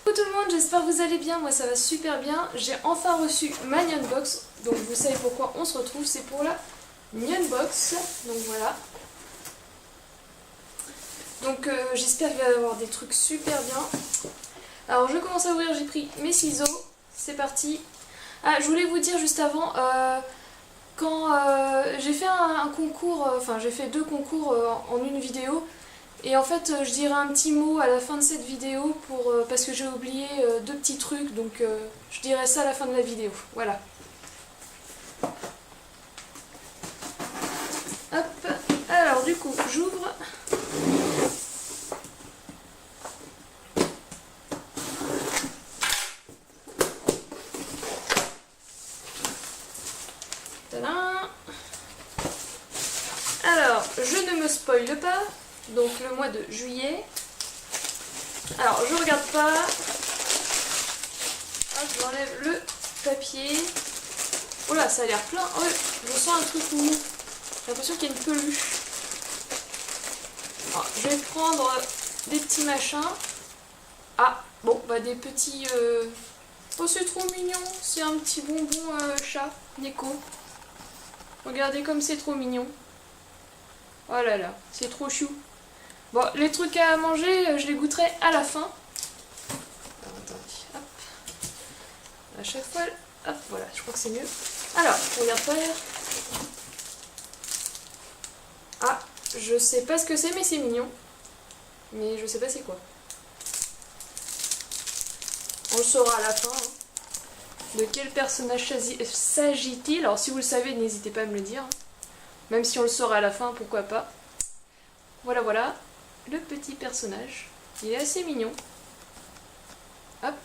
Coucou tout le monde, j'espère que vous allez bien, moi ça va super bien. J'ai enfin reçu ma Nyan Box, donc vous savez pourquoi on se retrouve, c'est pour la Nyan Box, donc voilà. Donc j'espère qu'il va y avoir des trucs super bien. Alors je commence à ouvrir, j'ai pris mes ciseaux, c'est parti. Ah, je voulais vous dire juste avant, quand j'ai fait un concours, enfin j'ai fait 2 concours en une vidéo. Et en fait je dirai un petit mot à la fin de cette vidéo parce que j'ai oublié 2 petits trucs, donc je dirai ça à la fin de la vidéo, voilà. Hop, alors du coup j'ouvre. Tadam. Alors je ne me spoile pas. Donc le mois de juillet. Alors je regarde pas. Hop, j'enlève le papier. Oh là, ça a l'air plein. Oh, je sens un truc mou. J'ai l'impression qu'il y a une peluche. Alors, je vais prendre des petits machins. Ah, bon, bah des petits... Oh, c'est trop mignon. C'est un petit bonbon chat, Neko. Regardez comme c'est trop mignon. Oh là là, c'est trop chou. Bon, les trucs à manger, je les goûterai à la fin. Alors, attendez, hop. À chaque fois, hop, voilà, je crois que c'est mieux. Alors, je regarde faire. Ah, je sais pas ce que c'est, mais c'est mignon. Mais je sais pas c'est quoi. On le saura à la fin. Hein. De quel personnage s'agit-il? Alors, si vous le savez, n'hésitez pas à me le dire. Hein. Même si on le saura à la fin, pourquoi pas. Voilà, voilà. Le petit personnage, il est assez mignon. Hop.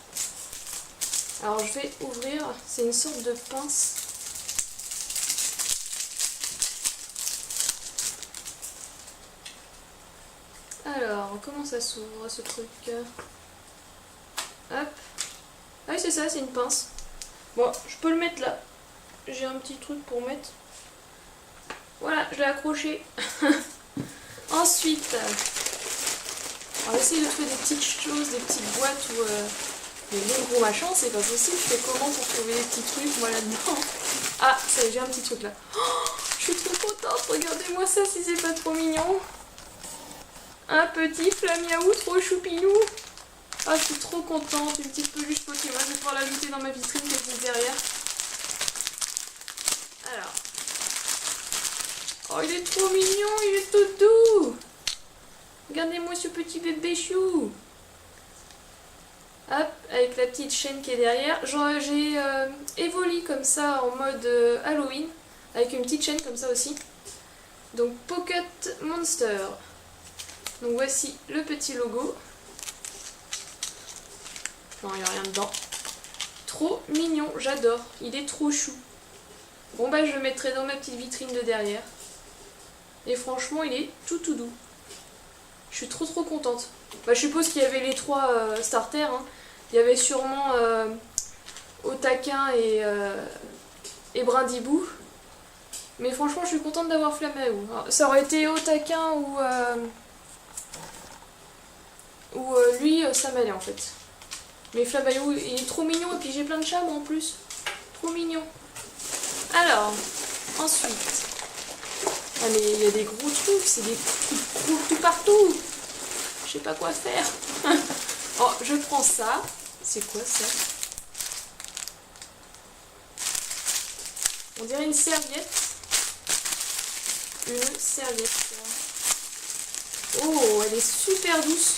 Alors je vais ouvrir, c'est une sorte de pince. Alors, comment ça s'ouvre ce truc? Hop. Ah oui, c'est ça, c'est une pince. Bon, je peux le mettre là. J'ai un petit truc pour mettre. Voilà, je l'ai accroché. Ensuite... on va essayer de trouver des petites choses, des petites boîtes ou des gros machins, c'est pas possible. Je fais comment pour trouver des petits trucs, moi là-dedans? Ah, ça y est, j'ai un petit truc là. Oh, je suis trop contente, regardez-moi ça si c'est pas trop mignon. Un petit flamiaou trop choupinou. Ah, je suis trop contente, une petite peluche Pokémon, je vais pouvoir l'ajouter dans ma vitrine qui est juste derrière. Alors. Oh, il est trop mignon, il est tout doux. Regardez-moi ce petit bébé chou. Hop, avec la petite chaîne qui est derrière. J'ai Evoli comme ça en mode Halloween. Avec une petite chaîne comme ça aussi. Donc Pocket Monster. Donc voici le petit logo. Non, il n'y a rien dedans. Trop mignon, j'adore. Il est trop chou. Bon bah je le mettrai dans ma petite vitrine de derrière. Et franchement il est tout doux. Je suis trop contente. Bah, je suppose qu'il y avait les 3 starters. Hein. Il y avait sûrement Otaquin et Brindibou. Mais franchement, je suis contente d'avoir Flamaou. Alors, ça aurait été Otaquin ou lui, ça m'allait en fait. Mais Flamaou, il est trop mignon. Et puis j'ai plein de chats moi en plus. Trop mignon. Alors, ensuite... Ah mais il y a des gros trucs, c'est des trucs gros tout partout. Je sais pas quoi faire. Oh, je prends ça. C'est quoi ça? On dirait une serviette. Une serviette. Oh, elle est super douce.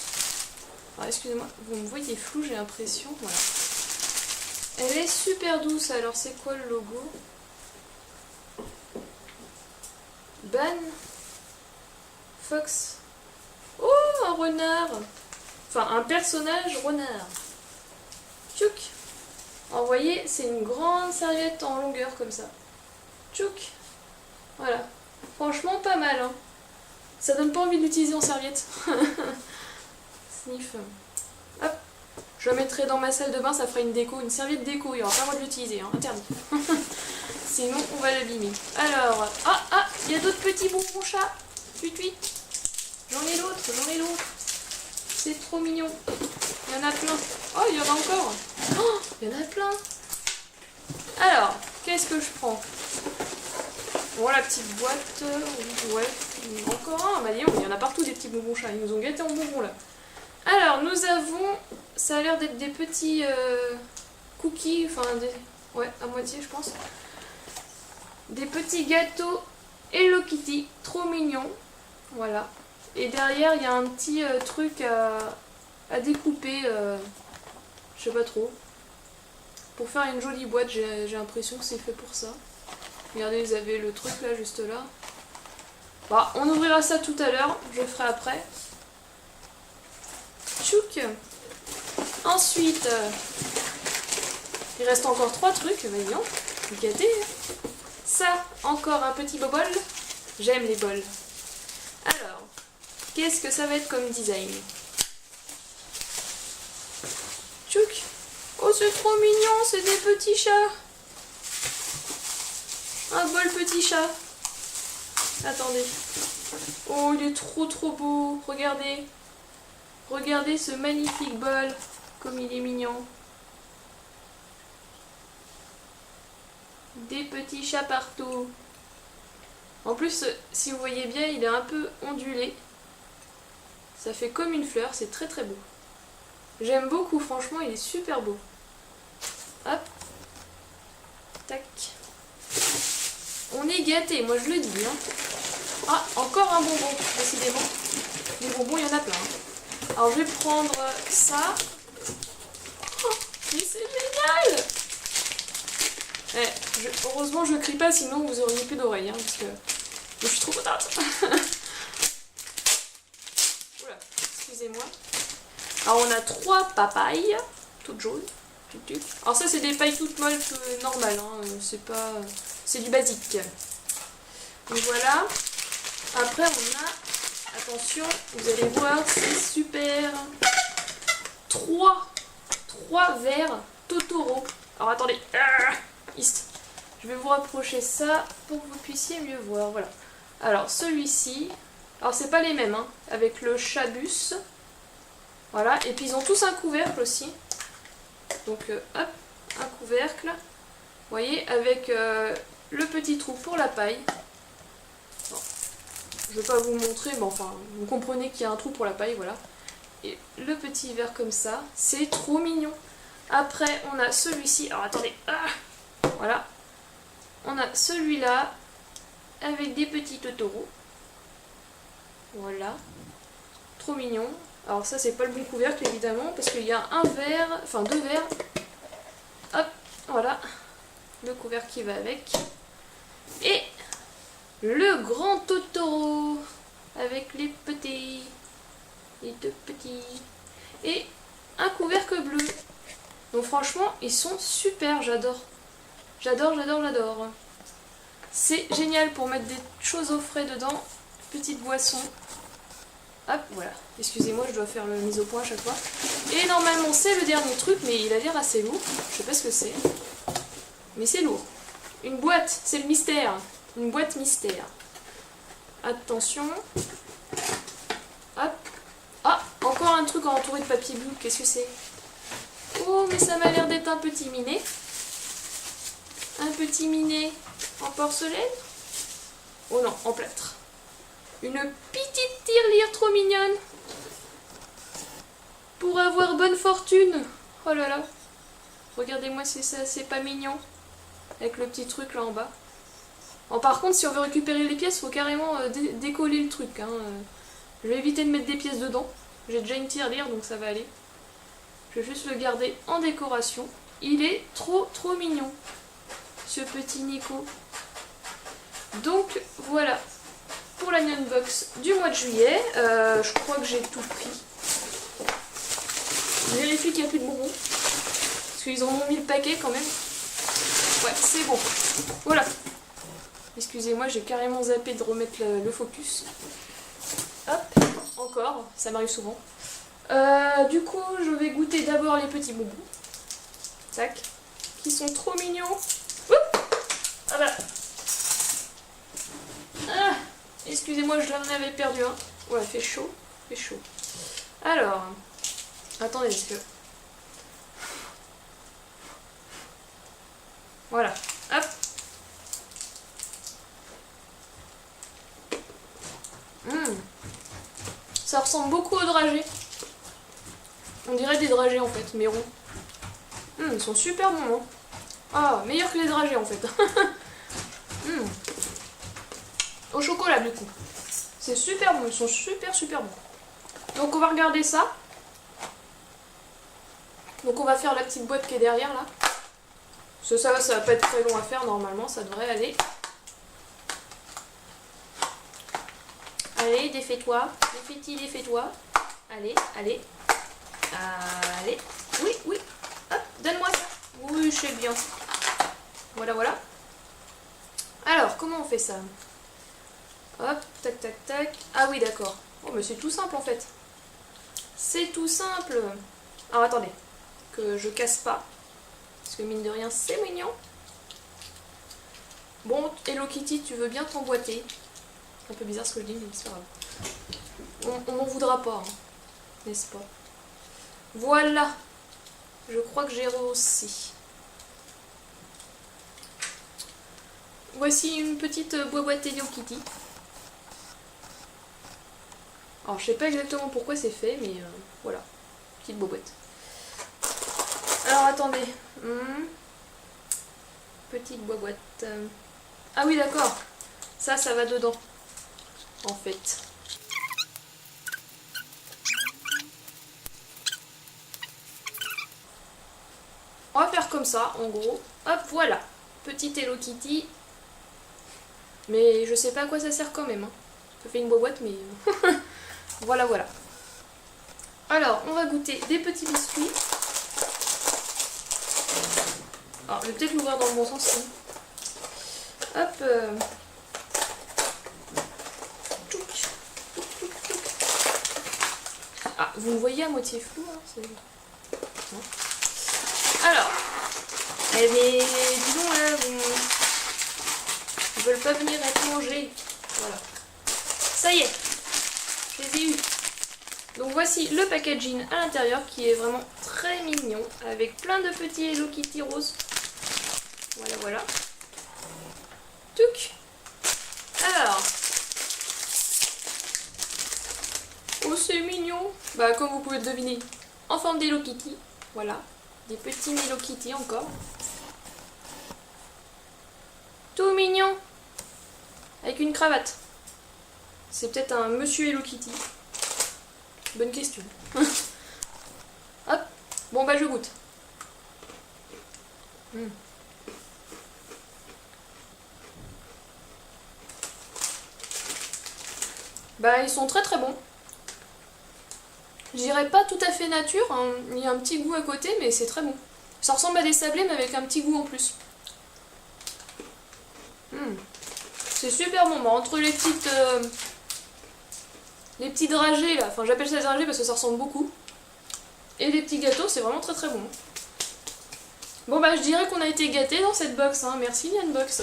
Alors excusez-moi, vous me voyez flou, j'ai l'impression. Voilà. Elle est super douce. Alors c'est quoi le logo? Ban Fox. Oh, un renard. Enfin, un personnage renard. Tchouk. Alors, vous voyez, c'est une grande serviette en longueur comme ça. Tchouk. Voilà. Franchement, pas mal. Hein. Ça donne pas envie de l'utiliser en serviette. Sniff. Hop. Je la mettrai dans ma salle de bain, ça fera une déco, une serviette déco. Il n'y aura pas le droit de l'utiliser, hein. Interdit. Sinon, on va l'abîmer. Alors, il y a d'autres petits bonbons chats. Tuit. J'en ai l'autre. C'est trop mignon. Il y en a plein. Oh, il y en a encore. Oh, il y en a plein. Alors, qu'est-ce que je prends? Bon, la petite boîte. Ouais, encore un. Bah, il y en a partout des petits bonbons chats. Ils nous ont gâtés en bonbons là. Alors, nous avons. Ça a l'air d'être des petits cookies. Enfin, des. Ouais, à moitié, je pense. Des petits gâteaux Hello Kitty. Trop mignons. Voilà. Et derrière, il y a un petit truc à découper. Je sais pas trop. Pour faire une jolie boîte, j'ai l'impression que c'est fait pour ça. Regardez, vous avez le truc là, juste là. Bah, on ouvrira ça tout à l'heure, je le ferai après. Tchouk. Ensuite, il reste encore 3 trucs, voyons. Gâté. Ça, encore un petit bobol. J'aime les bols. Alors, qu'est-ce que ça va être comme design? Tchouk. Oh, c'est trop mignon, c'est des petits chats. Un bol petit chat. Attendez. Oh, il est trop beau. Regardez. Regardez ce magnifique bol. Comme il est mignon. Des petits chats partout. En plus, si vous voyez bien, il est un peu ondulé. Ça fait comme une fleur, c'est très beau. J'aime beaucoup, franchement, il est super beau. Hop. Tac. On est gâtés, moi je le dis. Hein. Ah, encore un bonbon, décidément. Des bonbons, il y en a plein. Hein. Alors je vais prendre ça. Oh, mais c'est génial! Heureusement je crie pas, sinon vous auriez plus d'oreilles. Hein, parce que je suis trop contente. Oula, excusez-moi. Alors on a 3 papayes, toutes jaunes. Alors ça c'est des pailles toutes molles normales, hein. C'est pas... c'est du basique. Donc voilà. Après on a, attention, vous allez voir, c'est super. 3 verres Totoro. Alors attendez, je vais vous rapprocher ça pour que vous puissiez mieux voir. Voilà. Alors celui-ci, alors c'est pas les mêmes, hein, avec le chabus. Voilà, et puis ils ont tous un couvercle aussi. Donc hop, un couvercle. Vous voyez, avec le petit trou pour la paille. Bon, je ne vais pas vous montrer, mais enfin, vous comprenez qu'il y a un trou pour la paille, voilà. Et le petit verre comme ça, c'est trop mignon. Après, on a celui-ci. Alors attendez, voilà. On a celui-là avec des petits Totoro. Voilà. Trop mignon. Alors ça, c'est pas le bon couvercle, évidemment, parce qu'il y a un verre, enfin 2 verres. Hop, voilà. Le couvercle qui va avec. Et le grand Totoro avec les petits. Les 2 petits. Et un couvercle bleu. Donc franchement, ils sont super, j'adore. J'adore. C'est génial pour mettre des choses au frais dedans. Petite boisson. Hop, voilà. Excusez-moi, je dois faire le mise au point à chaque fois. Et normalement, c'est le dernier truc, mais il a l'air assez lourd. Je sais pas ce que c'est. Mais c'est lourd. Une boîte, c'est le mystère. Une boîte mystère. Attention. Hop. Ah, encore un truc entouré de papier bleu. Qu'est-ce que c'est? Oh, mais ça m'a l'air d'être un petit minet. Un petit minet en porcelaine. Oh non, en plâtre. Une petite tirelire trop mignonne. Pour avoir bonne fortune. Oh là là. Regardez-moi si ça, c'est pas mignon. Avec le petit truc là en bas. Bon, par contre, si on veut récupérer les pièces, il faut carrément décoller le truc. Hein. Je vais éviter de mettre des pièces dedans. J'ai déjà une tirelire, donc ça va aller. Je vais juste le garder en décoration. Il est trop mignon, ce petit Nico. Donc voilà. Pour la unbox du mois de juillet, je crois que j'ai tout pris. Je vérifie qu'il n'y a plus de bonbons. Parce qu'ils en ont mis le paquet quand même. Ouais, c'est bon. Voilà. Excusez-moi, j'ai carrément zappé de remettre le focus. Hop, encore, ça m'arrive souvent. Du coup, je vais goûter d'abord les petits bonbons. Tac. Qui sont trop mignons. Oups. Ah bah. Ah. Excusez-moi, je l'en avais perdu un. Ouais, fait chaud. Alors, Attendez, parce que... Voilà, hop. Ça ressemble beaucoup aux dragées. On dirait des dragées en fait, mais ronds. Ils sont super bons. Hein. Ah, meilleurs que les dragées en fait. Au chocolat du coup. C'est super bon, ils sont super bons. Donc on va regarder ça. Donc on va faire la petite boîte qui est derrière là. Ça va pas être très long à faire normalement, ça devrait aller. Allez, défais-toi, défais-toi. Allez. Allez. Oui. Hop, donne-moi ça. Oui, je sais bien. Voilà. Alors, comment on fait ça? Hop, tac. Ah oui, d'accord. Oh, mais c'est tout simple en fait. C'est tout simple. Alors, attendez. Que je casse pas. Parce que mine de rien, c'est mignon. Bon, Hello Kitty, tu veux bien t'emboîter? C'est un peu bizarre ce que je dis, mais c'est pas grave. On m'en voudra pas, hein, n'est-ce pas? Voilà. Je crois que j'ai réussi. Voici une petite boîte Hello Kitty. Alors, je sais pas exactement pourquoi c'est fait, mais voilà. Petite boîte. Alors, attendez. Petite boîte. Ah oui, d'accord. Ça va dedans. En fait. On va faire comme ça, en gros. Hop, voilà. Petite Hello Kitty. Mais je sais pas à quoi ça sert quand même. Hein. Ça fait une boîte, mais... voilà. Alors, on va goûter des petits biscuits. Alors, je vais peut-être l'ouvrir dans le bon sens. Hein. Hop. Ah, vous me voyez à moitié flou. Hein, non. Alors. Eh mais, dis donc là, ils veulent pas venir être mangés. Voilà. Ça y est. Je les ai eus. Donc voici le packaging à l'intérieur qui est vraiment très mignon. Avec plein de petits Hello Kitty roses. Voilà. Touc. Alors. Oh, c'est mignon. Bah, comme vous pouvez le deviner, en forme d'Hello Kitty. Voilà. Des petits Hello Kitty encore. Tout mignon. Avec une cravate. C'est peut-être un monsieur Hello Kitty. Bonne question. Hop. Bon, bah, je goûte. Bah, ils sont très bons. Je dirais pas tout à fait nature, hein. Il y a un petit goût à côté, mais c'est très bon. Ça ressemble à des sablés, mais avec un petit goût en plus. C'est super bon. Bah, entre les petits dragées là, enfin j'appelle ça des dragées parce que ça ressemble beaucoup. Et les petits gâteaux, c'est vraiment très bon. Bon bah je dirais qu'on a été gâtés dans cette box, hein. Merci Yanbox.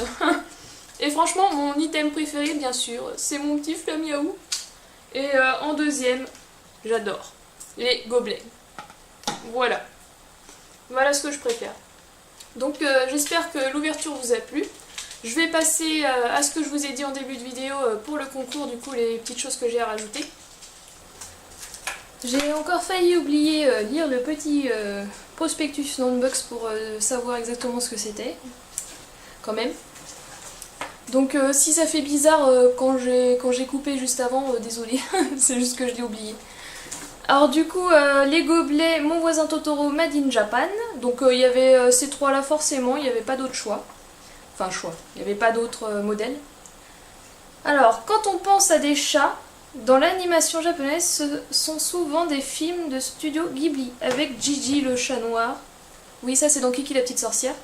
Et franchement, mon item préféré, bien sûr, c'est mon petit Flamiaou. Et en deuxième, j'adore les gobelets. Voilà. Voilà ce que je préfère. Donc j'espère que l'ouverture vous a plu. Je vais passer à ce que je vous ai dit en début de vidéo pour le concours, du coup les petites choses que j'ai à rajouter. J'ai encore failli oublier lire le petit prospectus dans le box pour savoir exactement ce que c'était. Quand même. Donc si ça fait bizarre quand j'ai coupé juste avant, désolé, c'est juste que je l'ai oublié. Alors du coup, les gobelets, Mon voisin Totoro, Made in Japan. Donc il y avait ces trois là forcément, il n'y avait pas d'autre choix. Enfin il n'y avait pas d'autres modèles. Alors, quand on pense à des chats, dans l'animation japonaise, ce sont souvent des films de studio Ghibli, avec Gigi le chat noir. Oui, ça c'est dans Kiki la petite sorcière.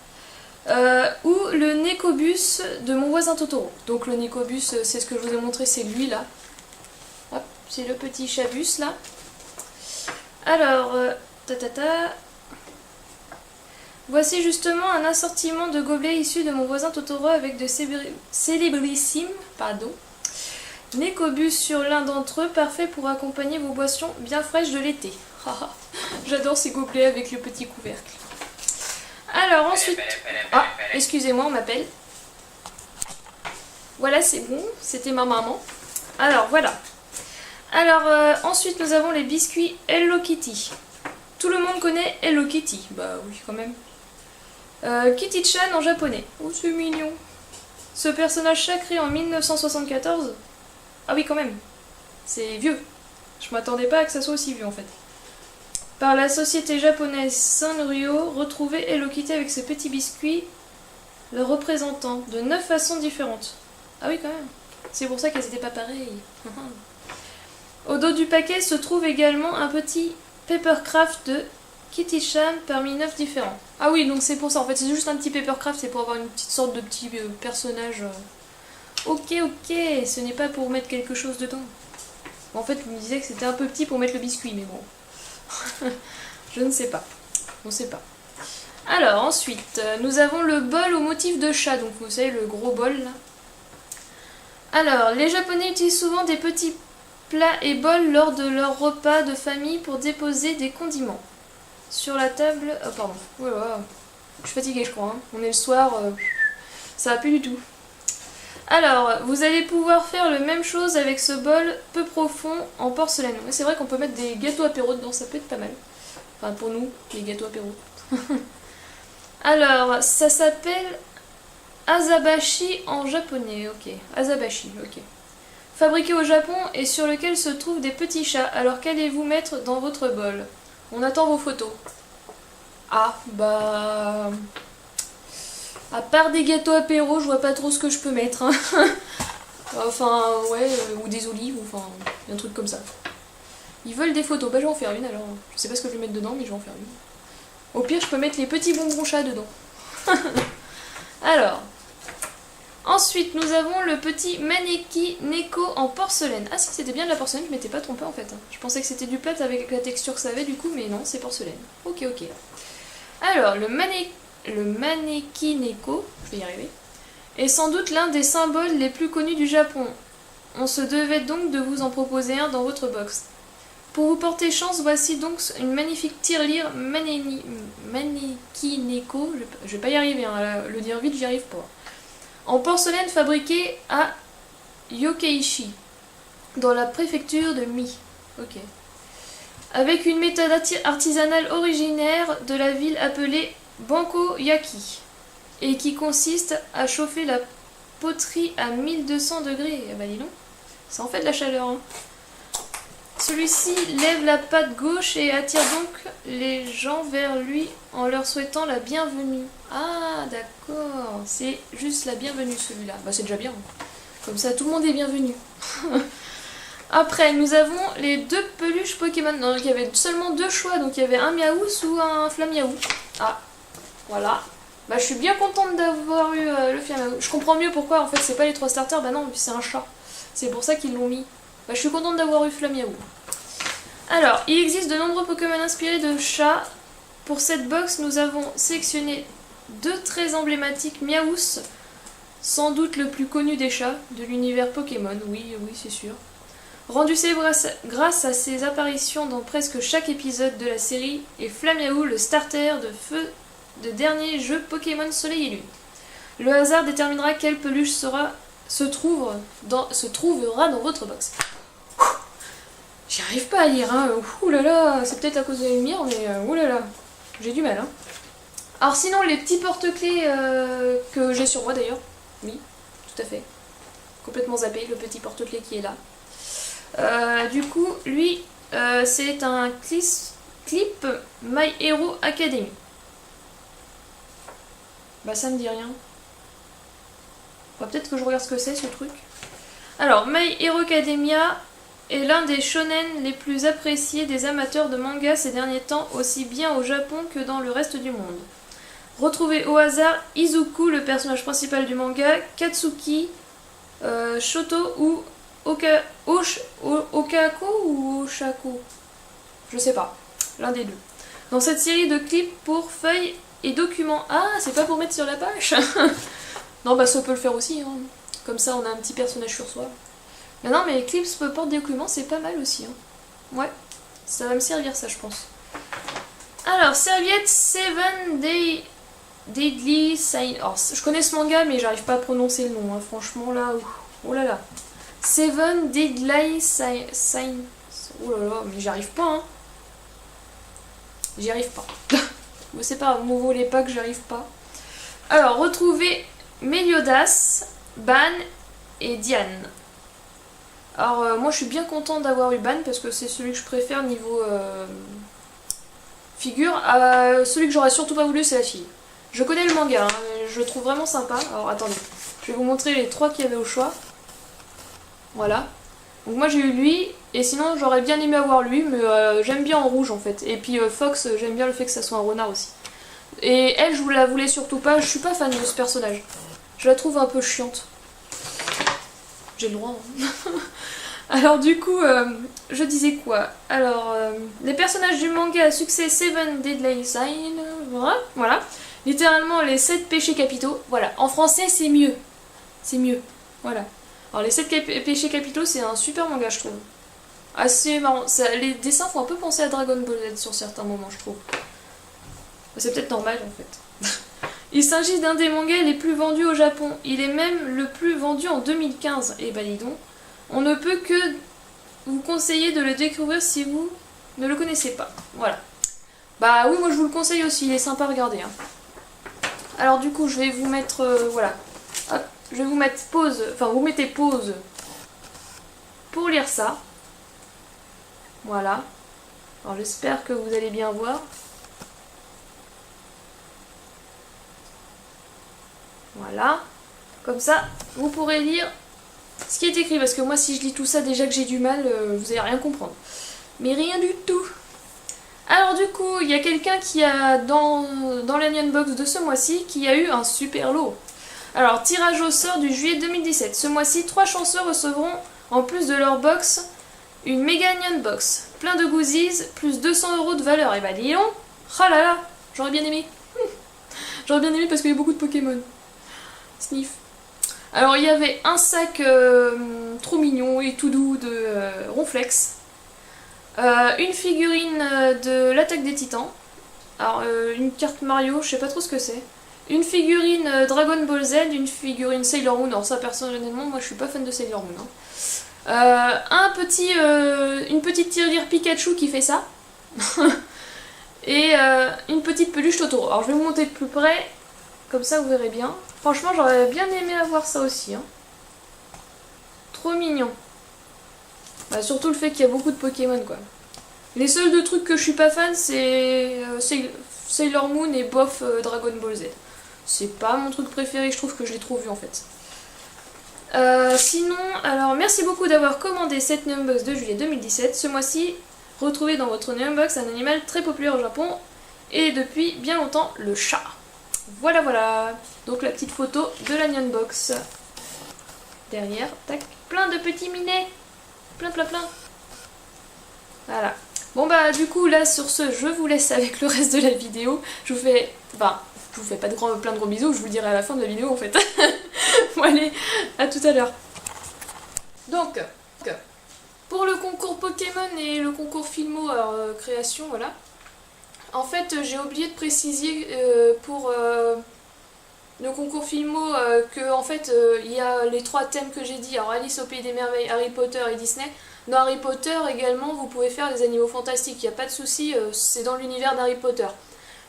Ou le Nekobus de Mon voisin Totoro. Donc le Nekobus, c'est ce que je vous ai montré, c'est lui là. Hop, c'est le petit chabus là. Alors, voici justement un assortiment de gobelets issus de Mon voisin Totoro avec de célébrissimes, Nekobus sur l'un d'entre eux, parfait pour accompagner vos boissons bien fraîches de l'été. J'adore ces gobelets avec le petit couvercle. Alors ensuite... Ah, excusez-moi, on m'appelle. Voilà, c'est bon, c'était ma maman. Alors voilà. Alors ensuite nous avons les biscuits Hello Kitty. Tout le monde connaît Hello Kitty. Bah oui, quand même. Kitty-chan en japonais. Oh, c'est mignon. Ce personnage chat créé en 1974. Ah oui, quand même. C'est vieux. Je m'attendais pas à que ça soit aussi vieux en fait. Par la société japonaise Sanrio, retrouvez Hello Kitty avec ses petits biscuits, le représentant de 9 façons différentes. Ah oui, quand même. C'est pour ça qu'elles n'étaient pas pareilles. Au dos du paquet se trouve également un petit papercraft de Kitty-chan parmi 9 différents. Ah oui, donc c'est pour ça. En fait, c'est juste un petit papercraft, c'est pour avoir une petite sorte de petit personnage. Ok, ce n'est pas pour mettre quelque chose dedans. En fait, je me disais que c'était un peu petit pour mettre le biscuit, mais bon. Je ne sais pas. On sait pas. Alors, ensuite, nous avons le bol au motif de chat. Donc, vous savez, le gros bol, là. Alors, les Japonais utilisent souvent des petits plats et bols lors de leur repas de famille pour déposer des condiments. Sur la table... Oh, pardon. Voilà. Je suis fatiguée, je crois. Hein. On est le soir. Ça va plus du tout. Alors, vous allez pouvoir faire la même chose avec ce bol peu profond en porcelaine. C'est vrai qu'on peut mettre des gâteaux apéro dedans, ça peut être pas mal. Enfin, pour nous, les gâteaux apéro. Alors, ça s'appelle azabashi en japonais. Ok, azabashi, ok. Fabriqué au Japon et sur lequel se trouvent des petits chats. Alors, qu'allez-vous mettre dans votre bol? On attend vos photos. Ah, bah... À part des gâteaux apéro, je vois pas trop ce que je peux mettre. Hein. Enfin, ouais, ou des olives, ou enfin, un truc comme ça. Ils veulent des photos, bah je vais en faire une alors. Je sais pas ce que je vais mettre dedans, mais je vais en faire une. Au pire, je peux mettre les petits bonbons chats dedans. Alors, ensuite, nous avons le petit Maneki Neko en porcelaine. Ah si, c'était bien de la porcelaine, je m'étais pas trompée en fait. Je pensais que c'était du plâtre avec la texture que ça avait du coup, mais non, c'est porcelaine. Ok. Alors, le Maneki Neko, je vais y arriver, est sans doute l'un des symboles les plus connus du Japon. On se devait donc de vous en proposer un dans votre box. Pour vous porter chance, voici donc une magnifique tirelire Maneki Neko. Je vais pas y arriver, hein, le dire vite, j'y arrive pas. En porcelaine fabriquée à Yokeishi, dans la préfecture de Mi. Ok. Avec une méthode artisanale originaire de la ville appelée Banko Yaki, et qui consiste à chauffer la poterie à 1200 degrés. Ah bah dis donc, ça en fait de la chaleur. Hein. Celui-ci lève la patte gauche et attire donc les gens vers lui en leur souhaitant la bienvenue. Ah d'accord, c'est juste la bienvenue celui-là. Bah c'est déjà bien. Comme ça tout le monde est bienvenu. Après, nous avons les 2 peluches Pokémon. Donc il y avait seulement 2 choix, donc il y avait un Miaous ou un Flamiaou. Ah, voilà. Bah je suis bien contente d'avoir eu le Flamiaou. Je comprends mieux pourquoi en fait c'est pas les 3 starters, bah non, c'est un chat. C'est pour ça qu'ils l'ont mis. Bah je suis contente d'avoir eu Flamiaou. Alors, il existe de nombreux Pokémon inspirés de chats. Pour cette box, nous avons sélectionné 2 très emblématiques Miaous, sans doute le plus connu des chats de l'univers Pokémon, oui c'est sûr. Rendu célèbre grâce à ses apparitions dans presque chaque épisode de la série, et Flamiaou, le starter de feu de dernier jeu Pokémon Soleil et Lune. Le hasard déterminera quelle peluche se trouvera dans votre box. J'y arrive pas à lire, hein. Ouh là là, c'est peut-être à cause de la lumière, mais ouh là là, j'ai du mal, hein. Alors sinon, les petits porte-clés que j'ai sur moi d'ailleurs, oui, tout à fait, complètement zappé, le petit porte-clés qui est là. Du coup, lui, c'est un clip My Hero Academy. Bah ça me dit rien. Bah, peut-être que je regarde ce que c'est ce truc. Alors, My Hero Academia est l'un des shonen les plus appréciés des amateurs de manga ces derniers temps, aussi bien au Japon que dans le reste du monde. Retrouvez au hasard Izuku, le personnage principal du manga, Katsuki, Shoto ou Okako ou Oshako, je sais pas, l'un des deux. Dans cette série de clips pour feuilles et documents. Ah, c'est pas pour mettre sur la page. Non, bah ça peut le faire aussi, hein. Comme ça on a un petit personnage sur soi. Mais non, mais les clips porte documents, c'est pas mal aussi. Hein. Ouais, Ça va me servir ça je pense. Alors, serviette Seven Deadly Sign. Alors, je connais ce manga mais j'arrive pas à prononcer le nom, hein. Franchement là, oh là là. Seven Deadly Sign. Oh là là, mais j'y arrive pas, hein. J'y arrive pas. C'est pas grave, ne vous voulez pas que j'arrive pas. Alors, retrouvez Meliodas, Ban et Diane. Alors, moi je suis bien contente d'avoir eu Ban parce que c'est celui que je préfère niveau figure. Celui que j'aurais surtout pas voulu, c'est la fille. Je connais le manga, hein, je le trouve vraiment sympa. Alors, attendez, je vais vous montrer les 3 qu'il y avait au choix. Voilà. Donc, moi j'ai eu lui, et sinon j'aurais bien aimé avoir lui, mais j'aime bien en rouge en fait. Et puis Fox, j'aime bien le fait que ça soit un renard aussi. Et elle, je vous la voulais surtout pas, je suis pas fan de ce personnage. Je la trouve un peu chiante. J'ai le droit. Hein. Alors du coup, je disais quoi? Alors, les personnages du manga à succès Seven Deadly Sign, voilà. Littéralement les 7 péchés capitaux. Voilà, en français c'est mieux. C'est mieux, voilà. Alors les 7 péchés capitaux, c'est un super manga je trouve. Assez marrant. Les dessins font un peu penser à Dragon Ball Z sur certains moments je trouve. C'est peut-être normal en fait. Il s'agit d'un des mangas les plus vendus au Japon. Il est même le plus vendu en 2015. Et bah dis donc, on ne peut que vous conseiller de le découvrir si vous ne le connaissez pas. Voilà. Bah oui, moi je vous le conseille aussi, il est sympa à regarder. Hein. Alors du coup, je vais vous mettre... voilà. Hop, je vais vous mettre pause. Enfin, vous mettez pause pour lire ça. Voilà. Alors j'espère que vous allez bien voir. Voilà. Comme ça, vous pourrez lire ce qui est écrit. Parce que moi, si je lis tout ça, déjà que j'ai du mal, vous allez rien comprendre. Mais rien du tout. Alors du coup, il y a quelqu'un qui a, dans l'Anion Box de ce mois-ci, qui a eu un super lot. Alors, tirage au sort du juillet 2017. Ce mois-ci, 3 chanceux recevront, en plus de leur box, une méga Onion Box. Plein de goodies, plus 200 € de valeur. Et bah dis donc, oh là là, j'aurais bien aimé. J'aurais bien aimé parce qu'il y a beaucoup de Pokémon. Sniff. Alors il y avait un sac trop mignon et tout doux de Ronflex. Une figurine de l'attaque des titans. Alors une carte Mario, je sais pas trop ce que c'est. Une figurine Dragon Ball Z, une figurine Sailor Moon. Alors ça personnellement, moi je suis pas fan de Sailor Moon. Hein. Une petite tirelire Pikachu qui fait ça. Et une petite peluche Totoro. Alors je vais vous monter de plus près, comme ça vous verrez bien. Franchement j'aurais bien aimé avoir ça aussi. Hein. Trop mignon. Bah, surtout le fait qu'il y a beaucoup de Pokémon quoi. Les seuls deux trucs que je suis pas fan c'est Sailor Moon et bof Dragon Ball Z. C'est pas mon truc préféré, je trouve que je l'ai trop vu en fait. Sinon, alors merci beaucoup d'avoir commandé cette Numbox de juillet 2017. Ce mois-ci, retrouvez dans votre Numbox un animal très populaire au Japon et depuis bien longtemps, le chat. Voilà, voilà. Donc la petite photo de la Numbox. Derrière, tac, plein de petits minets. Plein. Voilà. Bon bah du coup là sur ce, je vous laisse avec le reste de la vidéo. Je vous fais... Enfin, je vous fais pas plein de gros bisous, je vous le dirai à la fin de la vidéo en fait. Bon allez, à tout à l'heure. Donc, pour le concours Pokémon et le concours Filmo création, voilà. En fait, j'ai oublié de préciser pour le concours Filmo que en fait il y a les 3 thèmes que j'ai dit. Alors Alice au Pays des Merveilles, Harry Potter et Disney. Dans Harry Potter également, vous pouvez faire des animaux fantastiques, il n'y a pas de souci, c'est dans l'univers d'Harry Potter.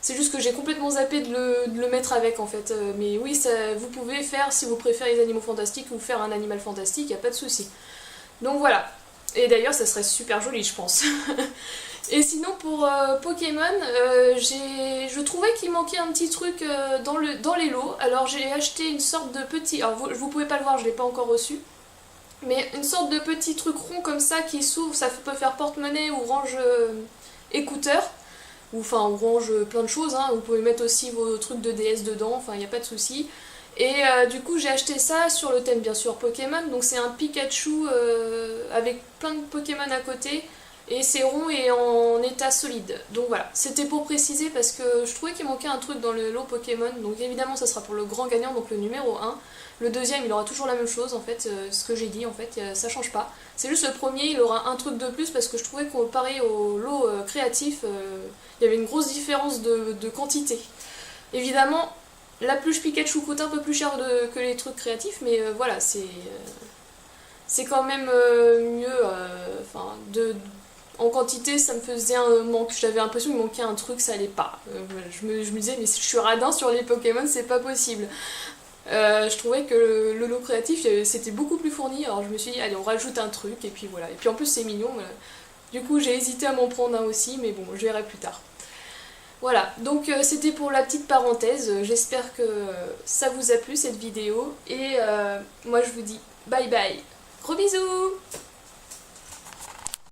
C'est juste que j'ai complètement zappé de le mettre avec en fait. Mais oui, vous pouvez faire, si vous préférez les animaux fantastiques, ou faire un animal fantastique, il n'y a pas de souci. Donc voilà. Et d'ailleurs, ça serait super joli, je pense. Et sinon, pour Pokémon, je trouvais qu'il manquait un petit truc dans les lots. Alors j'ai acheté une sorte de petit... Alors vous pouvez pas le voir, je ne l'ai pas encore reçu. Mais une sorte de petit truc rond comme ça qui s'ouvre, ça peut faire porte-monnaie ou range écouteur. Ou enfin on range plein de choses, hein. Vous pouvez mettre aussi vos trucs de DS dedans, enfin il n'y a pas de souci. Et du coup j'ai acheté ça sur le thème bien sûr Pokémon, donc c'est un Pikachu avec plein de Pokémon à côté. Et c'est rond et en état solide. Donc voilà, c'était pour préciser parce que je trouvais qu'il manquait un truc dans le lot Pokémon. Donc évidemment ça sera pour le grand gagnant, donc le numéro 1. Le deuxième il aura toujours la même chose en fait, ce que j'ai dit en fait, ça change pas. C'est juste le premier il aura un truc de plus parce que je trouvais qu'on comparé au lot créatif, il y avait une grosse différence de quantité. Évidemment, la pluche Pikachu coûte un peu plus cher que les trucs créatifs, mais voilà, c'est quand même mieux, enfin, en quantité, ça me faisait un manque. J'avais l'impression qu'il manquait un truc, ça allait pas. Je me disais, mais je suis radin sur les Pokémon, c'est pas possible. Je trouvais que le lot créatif, c'était beaucoup plus fourni, alors je me suis dit, allez, on rajoute un truc, et puis voilà. Et puis en plus, c'est mignon. Du coup, j'ai hésité à m'en prendre un aussi, mais bon, je verrai plus tard. Voilà, donc c'était pour la petite parenthèse. J'espère que ça vous a plu cette vidéo. Et moi, je vous dis bye bye. Gros bisous!